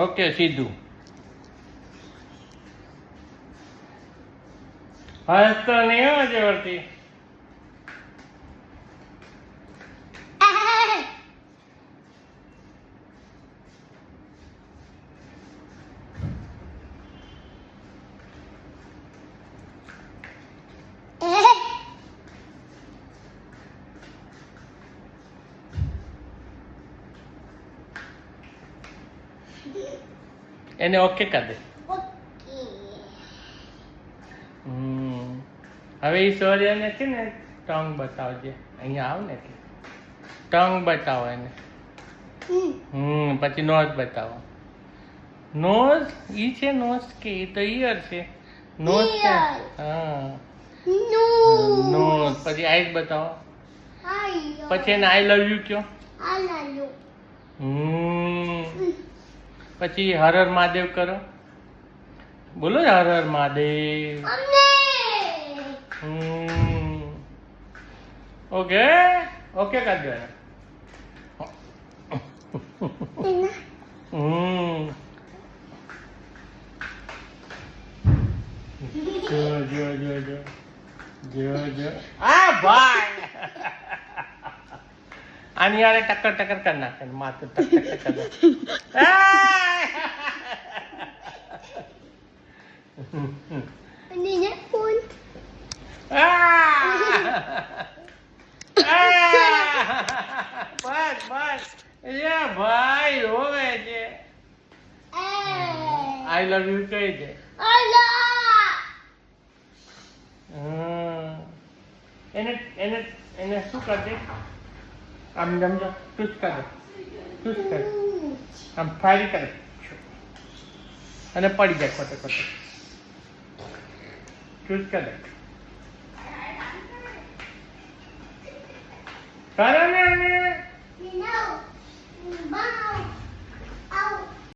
Okay સીધું. હસતો નહીં હો જોરથી. એને ઓકે કર દે. હવે એ સૂર્યને છે ને ટંગ બતાવજે. અહીંયા આવ ને ટંગ બતાવો એને. પછી નોઝ બતાવો. નોઝ ઈ છે નોઝ કે એ તો ઈયર છે. નોઝ છે હા નોઝ. પછી આઈસ બતાવો. પછી એને આઈ લવ યુ કયો. પછી હર હર મહાદેવ કરો. બોલો હર હર મહાદેવ. ઓકે ઓકે કર દો. જો જો જો જો જો જો આ ભાઈ આની યાર ટક્કર ટક્કર કરી નાખે માથું ટક્કર ટક્કર. બસ બસ એ ભાઈ રોવે છે. આઈ લવ યુ કહી દે. એને એને એને શું કર દે. આમ સમજો ટૂચ કર દે. ટૂચ કર આમ ફાયરી કરે અને પડી જાય ખોટે ખોટે. ટૂચ કર દે.